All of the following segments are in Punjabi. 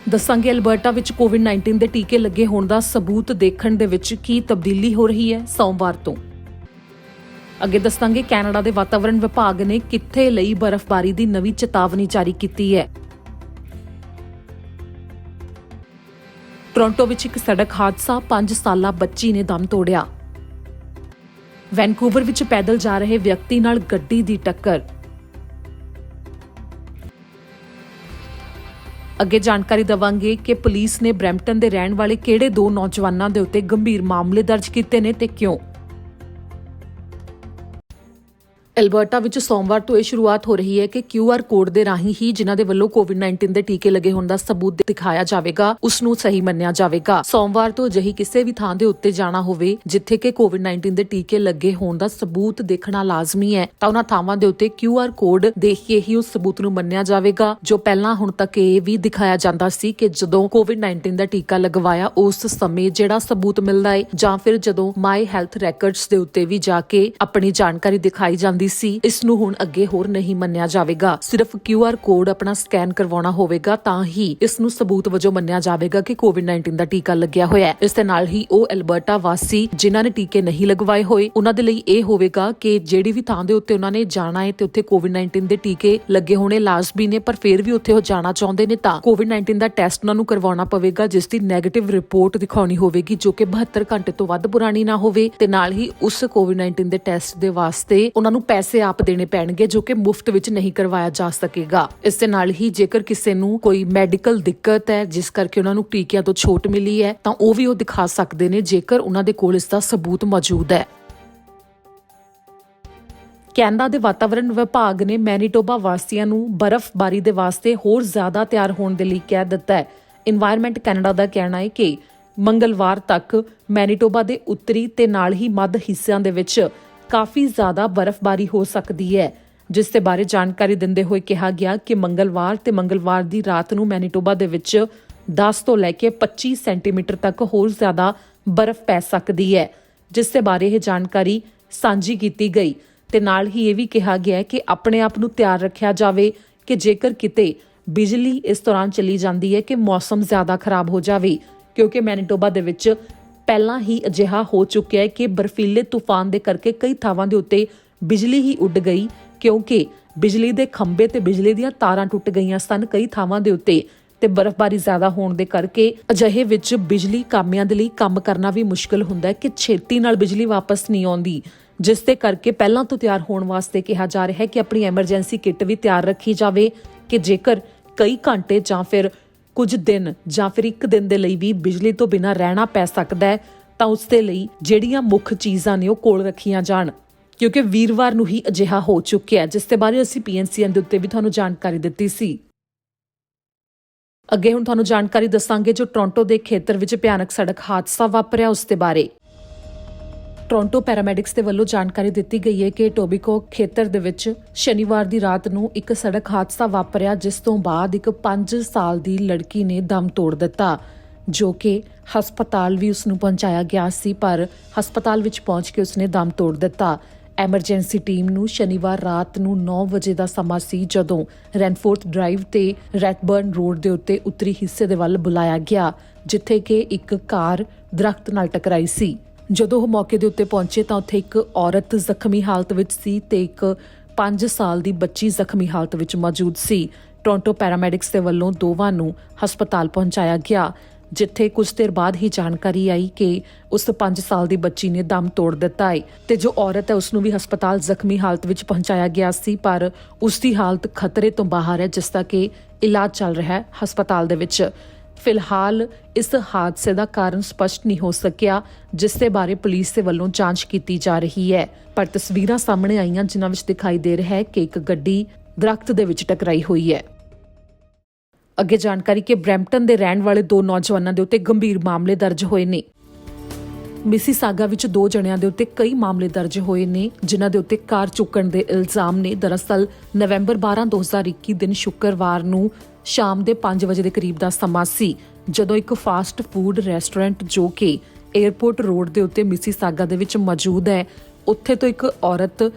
ਦੱਸਾਂਗੇ ਅਲਬਰਟਾ ਵਿੱਚ ਕੋਵਿਡ-19 ਦੇ ਟੀਕੇ ਲੱਗੇ ਹੋਣ ਦਾ ਸਬੂਤ ਦੇਖਣ ਦੇ ਵਿੱਚ ਕੀ ਤਬਦੀਲੀ ਹੋ ਰਹੀ ਹੈ ਸੋਮਵਾਰ ਤੋਂ। ਅੱਗੇ ਦੱਸਾਂਗੇ ਕੈਨੇਡਾ ਦੇ ਵਾਤਾਵਰਣ ਵਿਭਾਗ ਨੇ ਕਿੱਥੇ ਲਈ ਬਰਫ਼ਬਾਰੀ ਦੀ ਨਵੀਂ ਚੇਤਾਵਨੀ ਜਾਰੀ ਕੀਤੀ ਹੈ। ਟੋਰਾਂਟੋ ਵਿੱਚ ਇੱਕ ਸੜਕ ਹਾਦਸਾ 5 ਸਾਲਾ ਬੱਚੀ ਨੇ ਦਮ ਤੋੜਿਆ। ਵੈਨਕੂਵਰ ਵਿੱਚ ਪੈਦਲ ਜਾ ਰਹੇ ਵਿਅਕਤੀ ਨਾਲ ਗੱਡੀ ਦੀ ਟੱਕਰ। ਅੱਗੇ ਜਾਣਕਾਰੀ ਦੇਵਾਂਗੇ ਕਿ ਪੁਲਿਸ ਨੇ ਬਰੈਂਪਟਨ ਦੇ ਰਹਿਣ ਵਾਲੇ ਕਿਹੜੇ 2 ਨੌਜਵਾਨਾਂ ਦੇ ਉੱਤੇ ਗੰਭੀਰ ਮਾਮਲੇ ਦਰਜ ਕੀਤੇ ਨੇ ਤੇ ਕਿਉਂ। ਅਲਬਰਟਾ ਵਿੱਚ ਸੋਮਵਾਰ ਤੋਂ ਇਹ ਸ਼ੁਰੂਆਤ ਹੋ ਰਹੀ ਹੈ ਕਿ QR ਕੋਡ ਦੇ ਰਾਹੀਂ ਹੀ ਜਿਨ੍ਹਾਂ ਦੇ ਵੱਲੋਂ ਕੋਵਿਡ-19 ਦੇ ਟੀਕੇ ਲੱਗੇ ਹੋਣ ਦਾ ਸਬੂਤ ਦਿਖਾਇਆ ਜਾਵੇਗਾ ਉਸ ਨੂੰ ਸਹੀ ਮੰਨਿਆ ਜਾਵੇਗਾ। ਸੋਮਵਾਰ ਤੋਂ ਅਜਿਹੀ ਕਿਸੇ ਵੀ ਥਾਂ ਦੇ ਉੱਤੇ ਜਾਣਾ ਹੋਵੇ ਜਿੱਥੇ ਕਿ ਕੋਵਿਡ-19 ਦੇ ਟੀਕੇ ਲੱਗੇ ਹੋਣ ਦਾ ਸਬੂਤ ਦੇਖਣਾ ਲਾਜ਼ਮੀ ਹੈ ਤਾਂ ਉਹਨਾਂ ਥਾਵਾਂ ਦੇ ਉੱਤੇ QR ਕੋਡ ਦੇਖ ਕੇ ਹੀ ਉਸ ਸਬੂਤ ਨੂੰ ਮੰਨਿਆ ਜਾਵੇਗਾ। ਜੋ ਪਹਿਲਾਂ ਹੁਣ ਤੱਕ ਇਹ ਵੀ ਦਿਖਾਇਆ ਜਾਂਦਾ ਸੀ ਕਿ ਜਦੋਂ ਕੋਵਿਡ-19 ਦਾ ਟੀਕਾ ਲਗਵਾਇਆ ਉਸ ਸਮੇਂ ਜਿਹੜਾ ਸਬੂਤ ਮਿਲਦਾ ਹੈ ਜਾਂ ਫਿਰ ਜਦੋਂ ਮਾਈ ਹੈਲਥ ਰੈਕਰਡਸ ਦੇ ਉੱਤੇ ਵੀ ਜਾ ਕੇ ਆਪਣੀ ਜਾਣਕਾਰੀ ਦਿਖਾਈ ਜਾਂਦੀ ਸੀ, ਇਸ ਨੂੰ ਹੁਣ ਅੱਗੇ ਹੋਰ ਨਹੀਂ ਮੰਨਿਆ ਜਾਵੇਗਾ। ਸਿਰਫ QR ਕੋਡ ਆਪਣਾ ਸਕੈਨ ਕਰਵਾਉਣਾ ਹੋਵੇਗਾ ਤਾਂ ਹੀ ਇਸ ਨੂੰ ਸਬੂਤ ਵਜੋਂ ਮੰਨਿਆ ਜਾਵੇਗਾ ਕਿ ਕੋਵਿਡ-19 ਦਾ ਟੀਕਾ ਲੱਗਿਆ ਹੋਇਆ ਹੈ। ਇਸ ਦੇ ਨਾਲ ਹੀ ਉਹ ਅਲਬਰਟਾ ਵਾਸੀ ਜਿਨ੍ਹਾਂ ਨੇ ਟੀਕੇ ਨਹੀਂ ਲਗਵਾਏ ਹੋਏ ਉਹਨਾਂ ਦੇ ਲਈ ਇਹ ਹੋਵੇਗਾ ਕਿ ਜਿਹੜੀ ਵੀ ਥਾਂ ਦੇ ਉੱਤੇ ਉਹਨਾਂ ਨੇ ਜਾਣਾ ਹੈ ਤੇ ਉੱਥੇ ਕੋਵਿਡ-19 ਦੇ ਟੀਕੇ ਲੱਗੇ ਹੋਣੇ ਲਾਜ਼ਮੀ ਨੇ, ਪਰ ਫਿਰ ਵੀ ਉੱਥੇ ਉਹ ਜਾਣਾ ਚਾਹੁੰਦੇ ਨੇ ਤਾਂ ਕੋਵਿਡ-19 ਦਾ ਟੈਸਟ ਉਹਨਾਂ ਨੂੰ ਕਰਵਾਉਣਾ ਪਵੇਗਾ ਜਿਸ ਦੀ ਨੈਗੇਟਿਵ ਰਿਪੋਰਟ ਦਿਖਾਉਣੀ ਹੋਵੇਗੀ ਜੋ ਕਿ 72 ਘੰਟੇ ਤੋਂ ਵੱਧ ਪੁਰਾਣੀ ਨਾ ਹੋਵੇ ਤੇ ਨਾਲ ਹੀ ਉਸ ਕੋਵਿਡ-19 ਦੇ ਟੈਸਟ ਦੇ ਵਾਸਤੇ ਉਹਨਾਂ ਨੂੰ ਪੈਸੇ ਆਪ ਦੇਣੇ ਪੈਣਗੇ ਜੋ ਕਿ ਮੁਫਤ ਵਿੱਚ ਨਹੀਂ ਕਰਵਾਇਆ ਜਾ ਸਕੇਗਾ। ਇਸ ਦੇ ਨਾਲ ਹੀ ਜੇਕਰ ਕਿਸੇ ਨੂੰ ਕੋਈ ਮੈਡੀਕਲ ਦਿੱਕਤ ਹੈ ਜਿਸ ਕਰਕੇ ਉਹਨਾਂ ਨੂੰ ਟੀਕਿਆਂ ਤੋਂ ਛੋਟ ਮਿਲੀ ਹੈ ਤਾਂ ਉਹ ਵੀ ਉਹ ਦਿਖਾ ਸਕਦੇ ਨੇ ਜੇਕਰ ਉਹਨਾਂ ਦੇ ਕੋਲ ਇਸ ਦਾ ਸਬੂਤ ਮੌਜੂਦ ਹੈ। ਕੈਨੇਡਾ ਦੇ ਵਾਤਾਵਰਣ ਵਿਭਾਗ ਨੇ ਮੈਨੀਟੋਬਾ ਵਾਸੀਆਂ ਨੂੰ ਬਰਫ਼ਬਾਰੀ ਦੇ ਵਾਸਤੇ ਹੋਰ ਜ਼ਿਆਦਾ ਤਿਆਰ ਹੋਣ ਦੇ ਲਈ ਕਹਿ ਦਿੱਤਾ ਹੈ। ਇਨਵਾਇਰਨਮੈਂਟ ਕੈਨੇਡਾ ਦਾ ਕਹਿਣਾ ਹੈ ਕਿ ਮੰਗਲਵਾਰ ਤੱਕ ਮੈਨੀਟੋਬਾ ਦੇ ਉੱਤਰੀ ਤੇ ਨਾਲ ਹੀ ਮੱਧ ਹਿੱਸਿਆਂ ਦੇ ਵਿੱਚ ਕਾਫੀ ਜ਼ਿਆਦਾ ਬਰਫ਼ਬਾਰੀ ਹੋ ਸਕਦੀ ਹੈ, ਜਿਸ ਦੇ ਬਾਰੇ ਜਾਣਕਾਰੀ ਦਿੰਦੇ ਹੋਏ ਕਿਹਾ ਗਿਆ ਕਿ ਮੰਗਲਵਾਰ ਦੀ ਰਾਤ ਨੂੰ ਮੈਨੀਟੋਬਾ ਦੇ ਵਿੱਚ 10 ਤੋਂ ਲੈ ਕੇ 25 ਸੈਂਟੀਮੀਟਰ ਤੱਕ ਹੋਰ ਜ਼ਿਆਦਾ ਬਰਫ਼ ਪੈ ਸਕਦੀ ਹੈ, ਜਿਸ ਦੇ ਬਾਰੇ ਇਹ ਜਾਣਕਾਰੀ ਸਾਂਝੀ ਕੀਤੀ ਗਈ ਤੇ ਨਾਲ ਹੀ ਇਹ ਵੀ ਕਿਹਾ ਗਿਆ ਕਿ ਆਪਣੇ ਆਪ ਨੂੰ ਤਿਆਰ ਰੱਖਿਆ ਜਾਵੇ ਕਿ ਜੇਕਰ ਕਿਤੇ ਬਿਜਲੀ ਇਸ ਦੌਰਾਨ ਚਲੀ ਜਾਂਦੀ ਹੈ ਕਿ ਮੌਸਮ ਜ਼ਿਆਦਾ ਖਰਾਬ ਹੋ ਜਾਵੇ, ਕਿਉਂਕਿ ਮੈਨੀਟੋਬਾ ਦੇ ਵਿੱਚ ਪਹਿਲਾਂ ਹੀ ਅਜਿਹਾ ਹੋ ਚੁੱਕਿਆ ਹੈ ਕਿ ਬਰਫੀਲੇ ਤੂਫਾਨ ਦੇ ਕਰਕੇ ਕਈ ਥਾਵਾਂ ਦੇ ਉੱਤੇ ਬਿਜਲੀ ਹੀ ਉੱਡ ਗਈ ਕਿਉਂਕਿ ਬਿਜਲੀ ਦੇ ਖੰਭੇ ਤੇ ਬਿਜਲੀ ਦੀਆਂ ਤਾਰਾਂ ਟੁੱਟ ਗਈਆਂ ਸਨ ਕਈ ਥਾਵਾਂ ਦੇ ਉੱਤੇ ਤੇ ਬਰਫ਼ਬਾਰੀ ਜ਼ਿਆਦਾ ਹੋਣ ਦੇ ਕਰਕੇ ਅਜਿਹੇ ਵਿੱਚ ਬਿਜਲੀ ਕਾਮਿਆਂ ਦੇ ਲਈ ਕੰਮ ਕਰਨਾ ਵੀ ਮੁਸ਼ਕਲ ਹੁੰਦਾ ਹੈ ਕਿ ਛੇਤੀ ਨਾਲ ਬਿਜਲੀ ਵਾਪਸ ਨਹੀਂ ਆਉਂਦੀ, ਜਿਸ ਦੇ ਕਰਕੇ ਪਹਿਲਾਂ ਤੋਂ ਤਿਆਰ ਹੋਣ ਵਾਸਤੇ ਕਿਹਾ ਜਾ ਰਿਹਾ ਹੈ ਕਿ ਆਪਣੀ ਐਮਰਜੈਂਸੀ ਕਿੱਟ ਵੀ ਤਿਆਰ ਰੱਖੀ ਜਾਵੇ ਕਿ ਜੇਕਰ ਕਈ ਘੰਟੇ ਜਾਂ ਫਿਰ ਕੁਝ ਦਿਨ ਜਾਂ ਫਿਰ ਇੱਕ ਦਿਨ ਦੇ ਲਈ ਵੀ ਬਿਜਲੀ ਤੋਂ ਬਿਨਾਂ ਰਹਿਣਾ ਪੈ ਸਕਦਾ ਹੈ ਤਾਂ ਉਸ ਦੇ ਲਈ ਜਿਹੜੀਆਂ ਮੁੱਖ ਚੀਜ਼ਾਂ ਨੇ ਉਹ ਕੋਲ ਰੱਖੀਆਂ ਜਾਣ, ਕਿਉਂਕਿ ਵੀਰਵਾਰ ਨੂੰ ਹੀ ਅਜਿਹਾ ਹੋ ਚੁੱਕਿਆ ਜਿਸ ਦੇ ਬਾਰੇ ਅਸੀਂ PNCN ਦੇ ਉੱਤੇ ਵੀ ਤੁਹਾਨੂੰ ਜਾਣਕਾਰੀ ਦਿੱਤੀ ਸੀ। ਅੱਗੇ ਹੁਣ ਤੁਹਾਨੂੰ ਜਾਣਕਾਰੀ ਦੱਸਾਂਗੇ ਜੋ ਟੋਰਾਂਟੋ ਦੇ ਖੇਤਰ ਵਿੱਚ ਭਿਆਨਕ ਸੜਕ ਹਾਦਸਾ ਵਾਪਰਿਆ ਉਸ ਦੇ ਬਾਰੇ। ਟੋਰਾਂਟੋ ਪੈਰਾਮੈਡਿਕਸ ਦੇ ਵੱਲੋਂ ਜਾਣਕਾਰੀ ਦਿੱਤੀ ਗਈ ਹੈ ਕਿ ਟੋਬੀਕੋ ਖੇਤਰ ਦੇ ਵਿੱਚ ਸ਼ਨੀਵਾਰ ਦੀ ਰਾਤ ਨੂੰ ਇੱਕ ਸੜਕ ਹਾਦਸਾ ਵਾਪਰਿਆ ਜਿਸ ਤੋਂ ਬਾਅਦ ਇੱਕ 5 ਸਾਲ ਦੀ ਲੜਕੀ ਨੇ ਦਮ ਤੋੜ ਦਿੱਤਾ ਜੋ ਕਿ ਹਸਪਤਾਲ ਵੀ ਉਸ ਨੂੰ ਪਹੁੰਚਾਇਆ ਗਿਆ ਸੀ, ਪਰ ਹਸਪਤਾਲ ਵਿੱਚ ਪਹੁੰਚ ਕੇ ਉਸਨੇ ਦਮ ਤੋੜ ਦਿੱਤਾ। ਐਮਰਜੈਂਸੀ ਟੀਮ ਨੂੰ ਸ਼ਨੀਵਾਰ ਰਾਤ ਨੂੰ 9 ਵਜੇ ਦਾ ਸਮਾਂ ਸੀ ਜਦੋਂ ਰੈਨਫੋਰਥ ਡਰਾਈਵ ਤੇ ਰੈਡਬਰਨ ਰੋਡ ਦੇ ਉੱਤੇ ਉੱਤਰੀ ਹਿੱਸੇ ਦੇ ਵੱਲ ਬੁਲਾਇਆ ਗਿਆ ਜਿੱਥੇ ਕਿ ਇੱਕ ਕਾਰ ਦਰਖਤ ਨਾਲ ਟਕਰਾਈ ਸੀ। ਜਦੋਂ ਉਹ ਮੌਕੇ ਦੇ ਉੱਤੇ ਪਹੁੰਚੇ ਤਾਂ ਉੱਥੇ ਇੱਕ ਔਰਤ ਜ਼ਖਮੀ ਹਾਲਤ ਵਿੱਚ ਸੀ ਤੇ ਇੱਕ 5 ਸਾਲ ਦੀ ਬੱਚੀ ਜ਼ਖਮੀ ਹਾਲਤ ਵਿੱਚ ਮੌਜੂਦ ਸੀ। ਟੋਰਾਂਟੋ ਪੈਰਾਮੈਡਿਕਸ ਦੇ ਵੱਲੋਂ ਦੋਵਾਂ ਨੂੰ ਹਸਪਤਾਲ ਪਹੁੰਚਾਇਆ ਗਿਆ ਜਿੱਥੇ ਕੁਝ ਦੇਰ ਬਾਅਦ ਹੀ ਜਾਣਕਾਰੀ ਆਈ ਕਿ ਉਸ 5 ਸਾਲ ਦੀ ਬੱਚੀ ਨੇ ਦਮ ਤੋੜ ਦਿੱਤਾ ਹੈ ਤੇ ਜੋ ਔਰਤ ਹੈ ਉਸ ਨੂੰ ਵੀ ਹਸਪਤਾਲ ਜ਼ਖਮੀ ਹਾਲਤ ਵਿੱਚ ਪਹੁੰਚਾਇਆ ਗਿਆ ਸੀ, ਪਰ ਉਸ ਦੀ ਹਾਲਤ ਖਤਰੇ ਤੋਂ ਬਾਹਰ ਹੈ ਜਿਸ ਦਾ ਕਿ ਇਲਾਜ ਚੱਲ ਰਿਹਾ ਹੈ ਹਸਪਤਾਲ ਦੇ ਵਿੱਚ। ਫਿਲਹਾਲ ਇਸ ਹਾਦਸੇ ਦਾ ਕਾਰਨ ਸਪਸ਼ਟ ਨਹੀਂ ਹੋ ਸਕਿਆ ਜਿਸ ਦੇ ਬਾਰੇ ਪੁਲਿਸ ਦੇ ਵੱਲੋਂ ਜਾਂਚ ਕੀਤੀ ਜਾ ਰਹੀ ਹੈ, ਪਰ ਤਸਵੀਰਾਂ ਸਾਹਮਣੇ ਆਈਆਂ ਜਿਨ੍ਹਾਂ ਵਿੱਚ ਦਿਖਾਈ ਦੇ ਰਿਹਾ ਹੈ ਕਿ ਇੱਕ ਗੱਡੀ ਦਰਖਤ ਦੇ ਵਿੱਚ ਟਕਰਾਈ ਹੋਈ ਹੈ। ਅੱਗੇ ਜਾਣਕਾਰੀ ਕਿ ਬਰੈਂਪਟਨ ਦੇ ਰਹਿਣ ਵਾਲੇ 2 ਨੌਜਵਾਨਾਂ ਦੇ ਉੱਤੇ ਗੰਭੀਰ ਮਾਮਲੇ ਦਰਜ ਹੋਏ ਨੇ। ਮਿਸੀਸਾਗਾ ਵਿੱਚ 2 ਜਣਿਆਂ ਦੇ ਉੱਤੇ ਕਈ ਮਾਮਲੇ ਦਰਜ ਹੋਏ ਨੇ ਜਿਨ੍ਹਾਂ ਦੇ ਉੱਤੇ ਕਾਰ ਚੁੱਕਣ ਦੇ ਇਲਜ਼ਾਮ ਨੇ। ਦਰਅਸਲ ਨਵੰਬਰ 12, 2021 ਦਿਨ ਸ਼ੁੱਕਰਵਾਰ ਨੂੰ ਸ਼ਾਮ ਦੇ 5 ਵਜੇ ਦੇ ਕਰੀਬ ਦਾ ਸਮਾਂ ਸੀ ਜਦੋਂ ਇੱਕ ਫਾਸਟ ਫੂਡ ਰੈਸਟੋਰੈਂਟ ਜੋ ਕਿ 에ਅਰਪੋਰਟ ਰੋਡ ਦੇ ਉੱਤੇ ਮਿਸੀਸਾਗਾ ਦੇ ਵਿੱਚ ਮੌਜੂਦ ਹੈ ਉੱਥੇ ਤੋਂ ਇੱਕ ਔਰਤ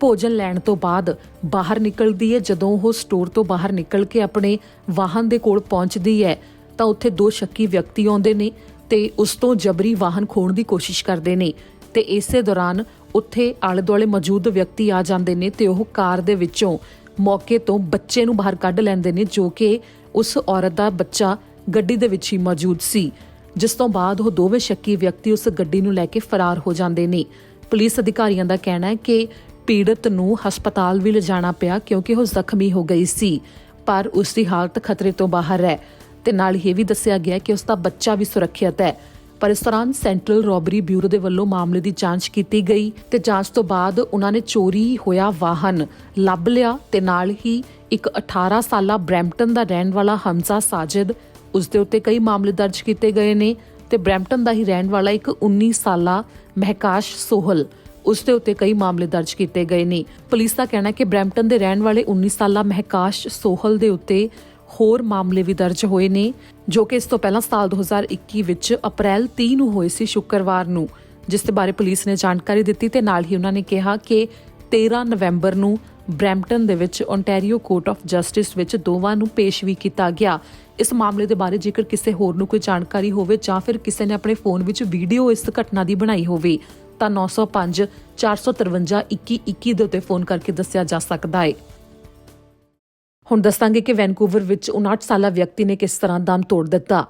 ਭੋਜਨ ਲੈਣ ਤੋਂ ਬਾਅਦ ਬਾਹਰ ਨਿਕਲਦੀ ਹੈ। ਜਦੋਂ ਉਹ ਸਟੋਰ ਤੋਂ ਬਾਹਰ ਨਿਕਲ ਕੇ ਆਪਣੇ ਵਾਹਨ ਦੇ ਕੋਲ ਪਹੁੰਚਦੀ ਹੈ ਤਾਂ ਉੱਥੇ 2 ਸ਼ੱਕੀ ਵਿਅਕਤੀ ਆਉਂਦੇ ਨੇ ਤੇ ਉਸ ਤੋਂ ਜਬਰੀ ਵਾਹਨ ਖੋਹਣ ਦੀ ਕੋਸ਼ਿਸ਼ ਕਰਦੇ ਨੇ ਤੇ ਇਸੇ ਦੌਰਾਨ ਉੱਥੇ ਆਲੇ ਦੁਆਲੇ ਮੌਜੂਦ ਵਿਅਕਤੀ ਆ ਜਾਂਦੇ ਨੇ ਤੇ ਉਹ ਕਾਰ ਦੇ ਵਿੱਚੋਂ ਮੌਕੇ ਤੋਂ ਬੱਚੇ ਨੂੰ ਬਾਹਰ ਕੱਢ ਲੈਂਦੇ ਨੇ, ਜੋ ਕਿ ਉਸ ਔਰਤ ਦਾ ਬੱਚਾ ਗੱਡੀ ਦੇ ਵਿੱਚ ਹੀ ਮੌਜੂਦ ਸੀ, ਜਿਸ ਤੋਂ ਬਾਅਦ ਉਹ ਦੋਵੇਂ ਸ਼ੱਕੀ ਵਿਅਕਤੀ ਉਸ ਗੱਡੀ ਨੂੰ ਲੈ ਕੇ ਫਰਾਰ ਹੋ ਜਾਂਦੇ ਨੇ। ਪੁਲਿਸ ਅਧਿਕਾਰੀਆਂ ਦਾ ਕਹਿਣਾ ਹੈ ਕਿ ਪੀੜਤ ਨੂੰ ਹਸਪਤਾਲ ਵੀ ਲਿਜਾਣਾ ਪਿਆ ਕਿਉਂਕਿ ਉਹ ਜ਼ਖਮੀ ਹੋ ਗਈ ਸੀ, ਪਰ ਉਸ ਦੀ ਹਾਲਤ ਖਤਰੇ ਤੋਂ ਬਾਹਰ ਹੈ ਤੇ ਨਾਲ ਇਹ ਵੀ ਦੱਸਿਆ ਗਿਆ ਕਿ ਉਸ ਦਾ ਬੱਚਾ ਵੀ ਸੁਰੱਖਿਅਤ ਹੈ। ਪਰ ਇਸ ਦੌਰਾਨ ਸੈਂਟਰਲ ਰੋਬਰੀ ਬਿਊਰੋ ਦੇ ਵੱਲੋਂ ਮਾਮਲੇ ਦੀ ਜਾਂਚ ਕੀਤੀ ਗਈ ਤੇ ਜਾਂਚ ਤੋਂ ਬਾਅਦ ਉਹਨਾਂ ਨੇ ਚੋਰੀ ਹੋਇਆ ਵਾਹਨ ਲੱਭ ਲਿਆ ਤੇ ਨਾਲ ਹੀ ਇੱਕ 18 ਸਾਲਾ ਬਰੈਂਪਟਨ ਦਾ ਰਹਿਣ ਵਾਲਾ ਹਮਜ਼ਾ ਸਾਜਿਦ, ਉਸ ਦੇ ਉੱਤੇ ਕਈ ਮਾਮਲੇ ਦਰਜ ਕੀਤੇ ਗਏ ਨੇ ਤੇ ਬਰੈਂਪਟਨ ਦਾ ਹੀ ਰਹਿਣ ਵਾਲਾ ਇੱਕ 19 ਸਾਲਾ ਮਹਿਕਾਸ਼ ਸੋਹਲ, ਉਸ ਦੇ ਉੱਤੇ ਕਈ ਮਾਮਲੇ ਦਰਜ ਕੀਤੇ ਗਏ ਨੇ। ਪੁਲਿਸ ਦਾ ਕਹਿਣਾ ਹੈ ਕਿ ਬਰੈਂਪਟਨ ਦੇ ਰਹਿਣ ਵਾਲੇ 19 ਸਾਲਾ ਮਹਿਕਾਸ਼ ਸੋਹਲ ਦੇ ਉੱਤੇ ਹੋਰ ਮਾਮਲੇ ਵੀ ਦਰਜ ਹੋਏ ਨੇ, ਜੋ ਕਿ ਇਸ ਤੋਂ ਪਹਿਲਾਂ ਸਾਲ 2021 ਵਿੱਚ ਅਪ੍ਰੈਲ 30 ਨੂੰ ਹੋਏ ਸੀ, ਸ਼ੁੱਕਰਵਾਰ ਨੂੰ, ਜਿਸ ਦੇ ਬਾਰੇ ਪੁਲਿਸ ਨੇ ਜਾਣਕਾਰੀ ਦਿੱਤੀ ਤੇ ਨਾਲ ਹੀ ਉਹਨਾਂ ਨੇ ਕਿਹਾ ਕਿ 13 ਨਵੰਬਰ ਨੂੰ ਬਰੈਂਪਟਨ ਦੇ ਵਿੱਚ ਓਨਟਾਰੀਓ ਕੋਰਟ ਆਫ ਜਸਟਿਸ ਵਿੱਚ ਦੋਵਾਂ ਨੂੰ ਪੇਸ਼ ਵੀ ਕੀਤਾ ਗਿਆ। ਇਸ ਮਾਮਲੇ ਦੇ ਬਾਰੇ ਜੇਕਰ ਕਿਸੇ ਹੋਰ ਨੂੰ ਕੋਈ ਜਾਣਕਾਰੀ ਹੋਵੇ ਜਾਂ ਫਿਰ ਕਿਸੇ ਨੇ ਆਪਣੇ ਫੋਨ ਵਿੱਚ ਵੀਡੀਓ ਇਸ ਘਟਨਾ ਦੀ ਬਣਾਈ ਹੋਵੇ ਤਾਂ 905 453 2121 ਦੇ ਉੱਤੇ ਫੋਨ ਕਰਕੇ ਦੱਸਿਆ ਜਾ ਸਕਦਾ ਹੈ। ਹੁਣ ਦੱਸਾਂਗੇ ਕਿ ਵੈਨਕੂਵਰ ਵਿੱਚ 59 ਸਾਲਾ ਵਿਅਕਤੀ ਨੇ ਕਿਸ ਤਰ੍ਹਾਂ ਦਮ ਤੋੜ ਦਿੱਤਾ।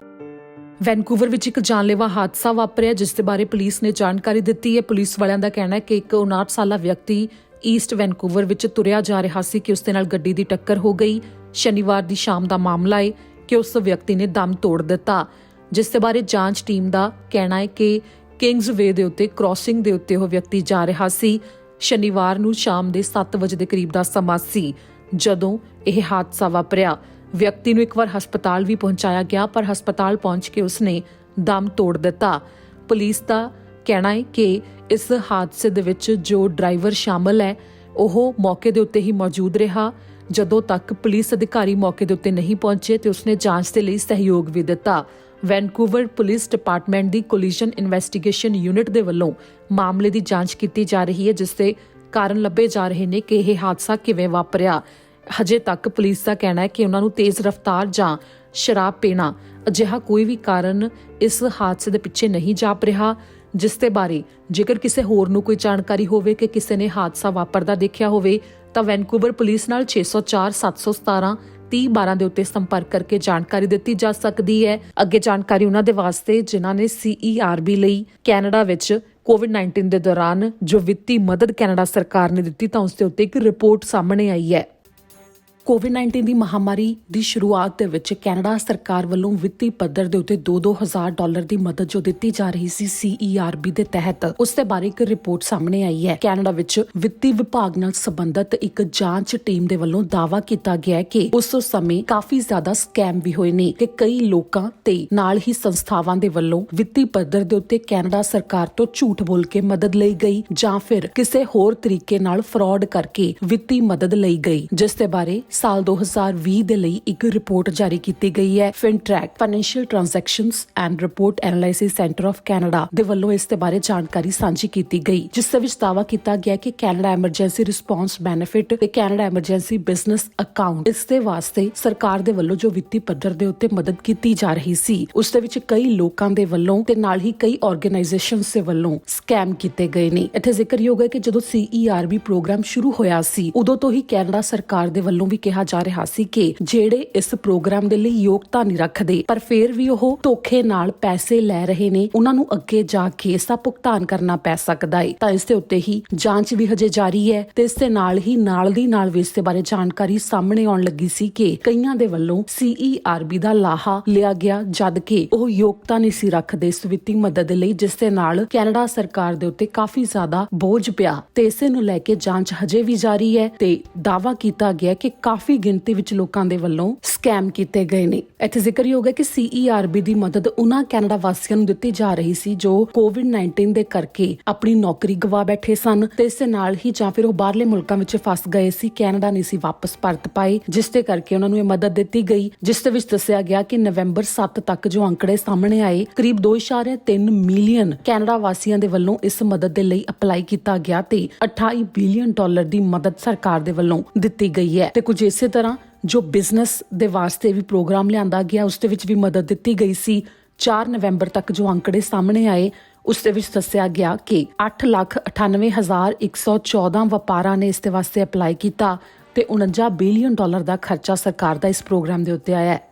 ਵੈਨਕੂਵਰ ਵਿੱਚ ਇੱਕ ਜਾਨਲੇਵਾ ਹਾਦਸਾ ਵਾਪਰਿਆ, ਜਿਸ ਦੇ ਬਾਰੇ ਪੁਲਿਸ ਨੇ ਜਾਣਕਾਰੀ ਦਿੱਤੀ ਹੈ। ਪੁਲਿਸ ਵਾਲਿਆਂ ਦਾ ਕਹਿਣਾ ਹੈ ਕਿ ਇੱਕ 59 ਸਾਲਾ ਵਿਅਕਤੀ ਈਸਟ ਵੈਨਕੂਵਰ ਵਿੱਚ ਤੁਰਿਆ ਜਾ ਰਿਹਾ ਸੀ ਕਿ ਉਸ ਦੇ ਨਾਲ ਗੱਡੀ ਦੀ ਟੱਕਰ ਹੋ ਗਈ। ਸ਼ਨੀਵਾਰ ਦੀ ਸ਼ਾਮ ਦਾ ਮਾਮਲਾ ਹੈ ਕਿ ਉਸ ਵਿਅਕਤੀ ਨੇ ਦਮ ਤੋੜ ਦਿੱਤਾ, ਜਿਸ ਦੇ ਬਾਰੇ ਜਾਂਚ ਟੀਮ ਦਾ ਕਹਿਣਾ ਹੈ ਕਿ ਕਿੰਗਸ ਵੇ ਦੇ ਉੱਤੇ ਕ੍ਰਾਸਿੰਗ ਦੇ ਉੱਤੇ ਉਹ ਵਿਅਕਤੀ ਜਾ ਰਿਹਾ ਸੀ। ਸ਼ਨੀਵਾਰ ਨੂੰ ਸ਼ਾਮ ਦੇ 7 ਵਜੇ ਦੇ ਕਰੀਬ ਦਾ ਸਮਾਂ ਸੀ ਜਦੋਂ ਇਹ ਹਾਦਸਾ ਵਾਪਰਿਆ। ਵਿਅਕਤੀ ਨੂੰ ਇੱਕ ਵਾਰ ਹਸਪਤਾਲ ਵੀ ਪਹੁੰਚਾਇਆ ਗਿਆ, ਪਰ ਹਸਪਤਾਲ ਪਹੁੰਚ ਕੇ ਉਸਨੇ ਦਮ ਤੋੜ ਦਿੱਤਾ। ਪੁਲਿਸ ਦਾ ਕਹਿਣਾ ਹੈ ਕਿ ਇਸ ਹਾਦਸੇ ਦੇ ਵਿੱਚ ਜੋ ਡਰਾਈਵਰ ਸ਼ਾਮਲ ਹੈ ਉਹ ਮੌਕੇ ਦੇ ਉੱਤੇ ਹੀ ਮੌਜੂਦ ਰਿਹਾ ਜਦੋਂ ਤੱਕ ਪੁਲਿਸ ਅਧਿਕਾਰੀ ਮੌਕੇ ਦੇ ਉੱਤੇ ਨਹੀਂ ਪਹੁੰਚੇ ਤੇ ਉਸਨੇ ਜਾਂਚ ਦੇ ਲਈ ਸਹਿਯੋਗ ਵੀ ਦਿੱਤਾ। ਵੈਨਕੂਵਰ ਪੁਲਿਸ ਡਿਪਾਰਟਮੈਂਟ ਦੀ ਕੋਲੀਜਨ ਇਨਵੈਸਟੀਗੇਸ਼ਨ ਯੂਨਿਟ ਦੇ ਵੱਲੋਂ ਮਾਮਲੇ ਦੀ ਜਾਂਚ ਕੀਤੀ ਜਾ ਰਹੀ ਹੈ, ਜਿਸ ਦੇ ਕਾਰਨ ਲੱਭੇ ਜਾ ਰਹੇ ਨੇ ਕਿ ਇਹ ਹਾਦਸਾ ਕਿਵੇਂ ਵਾਪਰਿਆ। ਹਜੇ ਤੱਕ ਪੁਲਿਸ ਦਾ ਕਹਿਣਾ ਹੈ ਕਿ ਉਹਨਾਂ ਨੂੰ ਤੇਜ਼ ਰਫ਼ਤਾਰ ਜਾਂ ਸ਼ਰਾਬ ਪੀਣਾ ਅਜਿਹਾ ਕੋਈ ਵੀ ਕਾਰਨ ਇਸ ਹਾਦਸੇ ਦੇ ਪਿੱਛੇ ਨਹੀਂ ਜਾਪ ਰਿਹਾ, ਜਿਸ ਦੇ ਬਾਰੇ ਜੇਕਰ ਕਿਸੇ ਹੋਰ ਨੂੰ ਕੋਈ ਜਾਣਕਾਰੀ ਹੋਵੇ ਕਿ ਕਿਸੇ ਨੇ ਹਾਦਸਾ ਵਾਪਰਦਾ ਦੇਖਿਆ ਹੋਵੇ ਤਾਂ ਵੈਨਕੂਵਰ ਪੁਲਿਸ ਨਾਲ 604 717 3012 ਦੇ ਉੱਤੇ ਸੰਪਰਕ ਕਰਕੇ ਜਾਣਕਾਰੀ ਦਿੱਤੀ ਜਾ ਸਕਦੀ ਹੈ। ਅੱਗੇ ਜਾਣਕਾਰੀ ਉਹਨਾਂ ਦੇ ਵਾਸਤੇ ਜਿਨ੍ਹਾਂ ਨੇ CERB ਲਈ ਕੈਨੇਡਾ ਵਿੱਚ COVID-19 ਦੇ ਦੌਰਾਨ ਜੋ ਵਿੱਤੀ ਮਦਦ ਕੈਨੇਡਾ ਸਰਕਾਰ ਨੇ ਦਿੱਤੀ ਤਾਂ ਉਸ ਦੇ ਉੱਤੇ ਇੱਕ ਰਿਪੋਰਟ ਸਾਹਮਣੇ ਆਈ ਹੈ। COVID-19 ਦੀ ਮਹਾਮਾਰੀ ਦੀ ਸ਼ੁਰੂਆਤ ਦੇ ਵਿੱਚ ਕੈਨੇਡਾ ਸਰਕਾਰ ਵੱਲੋਂ ਵਿੱਤੀ ਪੱਧਰ ਦੇ ਉੱਤੇ $2,000 ਦੀ ਮਦਦ ਜੋ ਦਿੱਤੀ ਜਾ ਰਹੀ ਸੀ CERB ਦੇ ਤਹਿਤ, ਉਸ ਦੇ ਬਾਰੇ ਇੱਕ ਰਿਪੋਰਟ ਸਾਹਮਣੇ ਆਈ ਹੈ। ਕੈਨੇਡਾ ਵਿੱਚ ਵਿੱਤੀ ਵਿਭਾਗ ਨਾਲ ਸੰਬੰਧਿਤ ਇੱਕ ਜਾਂਚ ਟੀਮ ਦੇ ਵੱਲੋਂ ਦਾਅਵਾ ਕੀਤਾ ਗਿਆ ਕਿ ਉਸ ਸਮੇਂ ਕਾਫੀ ਜ਼ਿਆਦਾ ਸਕੈਮ ਵੀ ਹੋਏ ਨੇ ਕਿ ਕਈ ਲੋਕਾਂ ਤੇ ਨਾਲ ਹੀ ਸੰਸਥਾਵਾਂ ਦੇ ਵੱਲੋਂ ਵਿੱਤੀ ਪੱਧਰ ਦੇ ਉੱਤੇ ਕੈਨੇਡਾ ਸਰਕਾਰ ਤੋਂ ਝੂਠ ਬੋਲ ਕੇ ਮਦਦ ਲਈ ਗਈ ਜਾਂ ਫਿਰ ਕਿਸੇ ਹੋਰ ਤਰੀਕੇ ਨਾਲ ਫਰਾਡ ਕਰਕੇ ਵਿੱਤੀ ਮਦਦ ਲਈ ਗਈ, ਜਿਸ ਦੇ ਬਾਰੇ ਸਾਲ 2020 ਦੇ ਲਈ ਇੱਕ ਰਿਪੋਰਟ ਜਾਰੀ ਕੀਤੀ ਗਈ ਹੈ। FINTRAC financial transactions and report analysis centre of Canada ਦੇ ਵੱਲੋਂ ਇਸ ਦੇ ਬਾਰੇ ਜਾਣਕਾਰੀ ਸਾਂਝੀ ਕੀਤੀ ਗਈ, ਜਿਸ ਦੇ ਵਿੱਚ ਦਾਅਵਾ ਕੀਤਾ ਗਿਆ ਕਿ ਕੈਨੇਡਾ ਐਮਰਜੈਂਸੀ ਰਿਸਪੌਂਸ ਬੈਨੀਫਿਟ ਤੇ ਕੈਨੇਡਾ ਐਮਰਜੈਂਸੀ ਬਿਜ਼ਨਸ ਅਕਾਊਂਟ ਇਸ ਦੇ ਵਾਸਤੇ ਸਰਕਾਰ ਦੇ ਵੱਲੋਂ ਜੋ ਵਿੱਤੀ ਪੱਧਰ ਦੇ ਉੱਤੇ ਮਦਦ ਕੀਤੀ ਜਾ ਰਹੀ ਸੀ, ਉਸ ਦੇ ਵਿੱਚ ਕਈ ਲੋਕਾਂ ਦੇ ਵੱਲੋਂ ਤੇ ਨਾਲ ਹੀ ਕਈ ਆਰਗੇਨਾਈਜੇਸ਼ਨਸ ਦੇ ਵੱਲੋਂ ਸਕੈਮ ਕੀਤੇ ਗਏ ਨੇ। ਇੱਥੇ ਜ਼ਿਕਰਯੋਗ ਹੈ ਕਿ ਜਦੋਂ CERB ਪ੍ਰੋਗਰਾਮ ਸ਼ੁਰੂ ਹੋਇਆ ਸੀ ਉਦੋਂ ਤੋਂ ਹੀ ਕੈਨੇਡਾ ਸਰਕਾਰ ਦੇ ਵੱਲੋਂ ਵੀ ਕਿਹਾ ਜਾ ਰਿਹਾ ਸੀ ਕਿ ਜਿਹੜੇ ਇਸ ਪ੍ਰੋਗਰਾਮ ਦੇ ਲਈ ਯੋਗਤਾ ਨਹੀਂ ਰੱਖਦੇ ਪਰ ਫਿਰ ਵੀ ਉਹ ਧੋਖੇ ਨਾਲ ਪੈਸੇ ਲੈ ਰਹੇ ਨੇ, ਉਹਨਾਂ ਨੂੰ ਅੱਗੇ ਜਾ ਕੇ ਇਸ ਦਾ ਭੁਗਤਾਨ ਕਰਨਾ ਪੈ ਸਕਦਾ ਹੈ। ਤਾਂ ਇਸ ਦੇ ਉੱਤੇ ਹੀ ਜਾਂਚ ਵੀ ਹਜੇ ਜਾਰੀ ਹੈ ਤੇ ਇਸ ਦੇ ਨਾਲ ਹੀ ਨਾਲ ਦੀ ਨਾਲ ਵੀ ਇਸ ਦੇ ਬਾਰੇ ਜਾਣਕਾਰੀ ਸਾਹਮਣੇ ਆਉਣ ਲੱਗੀ ਸੀ ਕਿ ਕਈਆਂ ਦੇ ਵੱਲੋਂ CERB ਦਾ ਲਾਹਾ ਲਿਆ ਗਿਆ ਜਦ ਕਿ ਉਹ ਯੋਗਤਾ ਨਹੀਂ ਸੀ ਰੱਖਦੇ ਇਸ ਵਿੱਤੀ ਮਦਦ ਲਈ, ਜਿਸ ਦੇ ਨਾਲ ਕੈਨੇਡਾ ਸਰਕਾਰ ਦੇ ਉੱਤੇ ਕਾਫੀ ਜ਼ਿਆਦਾ ਬੋਝ ਪਿਆ ਤੇ ਇਸੇ ਨੂੰ ਲੈ ਕੇ ਜਾਂਚ ਹਜੇ ਵੀ ਜਾਰੀ ਹੈ ਤੇ ਦਾਅਵਾ ਕੀਤਾ ਗਿਆ ਕਿ ਕਾਫੀ ਗਿਣਤੀ ਵਿੱਚ ਲੋਕਾਂ ਦੇ ਵੱਲੋਂ ਸਕੈਮ ਕੀਤੇ ਗਏ ਨੇ। ਇੱਥੇ ਜ਼ਿਕਰਯੋਗ ਹੈ ਕਿ CERB ਦੀ ਮਦਦ ਉਹਨਾਂ ਕੈਨੇਡਾ ਵਾਸੀਆਂ ਨੂੰ ਦਿੱਤੀ ਜਾ ਰਹੀ ਸੀ ਜੋ COVID-19 ਦੇ ਕਰਕੇ ਆਪਣੀ ਨੌਕਰੀ ਗਵਾ ਬੈਠੇ ਸਨ ਤੇ ਇਸ ਨਾਲ ਹੀ ਜਾਂ ਫਿਰ ਉਹ ਬਾਹਰਲੇ ਮੁਲਕਾਂ ਵਿੱਚ ਫਸ ਗਏ ਸੀ, ਕੈਨੇਡਾ ਨਹੀਂ ਸੀ ਵਾਪਸ ਪਰਤ ਪਾਏ, ਜਿਸ ਦੇ ਕਰਕੇ ਉਹਨਾਂ ਨੂੰ ਇਹ ਮਦਦ ਦਿੱਤੀ ਗਈ, ਜਿਸ ਦੇ ਵਿੱਚ ਦੱਸਿਆ ਗਿਆ ਕਿ ਨਵੰਬਰ 7 ਤੱਕ ਜੋ ਅੰਕੜੇ ਸਾਹਮਣੇ ਆਏ ਕਰੀਬ 2.3 ਮਿਲੀਅਨ ਕੈਨੇਡਾ ਵਾਸੀਆਂ ਦੇ ਵੱਲੋਂ ਇਸ ਮਦਦ ਦੇ ਲਈ ਅਪਲਾਈ ਕੀਤਾ ਗਿਆ ਤੇ $28 ਬਿਲੀਅਨ ਦੀ ਮਦਦ ਸਰਕਾਰ ਦੇ ਵੱਲੋਂ ਦਿੱਤੀ ਗਈ ਹੈ। ਤੇ ਕੁਝ ਇਸੇ ਤਰ੍ਹਾਂ ਜੋ ਬਿਜ਼ਨਸ ਦੇ ਵਾਸਤੇ ਵੀ ਪ੍ਰੋਗਰਾਮ ਲਿਆਂਦਾ ਗਿਆ ਉਸ ਦੇ ਵਿੱਚ ਵੀ ਮਦਦ ਦਿੱਤੀ ਗਈ ਸੀ। 4 ਨਵੰਬਰ ਤੱਕ ਜੋ ਅੰਕੜੇ ਸਾਹਮਣੇ ਆਏ ਉਸ ਦੇ ਵਿੱਚ ਦੱਸਿਆ ਗਿਆ ਕਿ 8,98,114 ਵਪਾਰਾਂ ਨੇ ਇਸ ਦੇ ਵਾਸਤੇ ਅਪਲਾਈ ਕੀਤਾ ਤੇ $49 ਬਿਲੀਅਨ ਦਾ ਖਰਚਾ ਸਰਕਾਰ ਦਾ ਇਸ ਪ੍ਰੋਗਰਾਮ ਦੇ ਉੱਤੇ ਆਇਆ ਹੈ।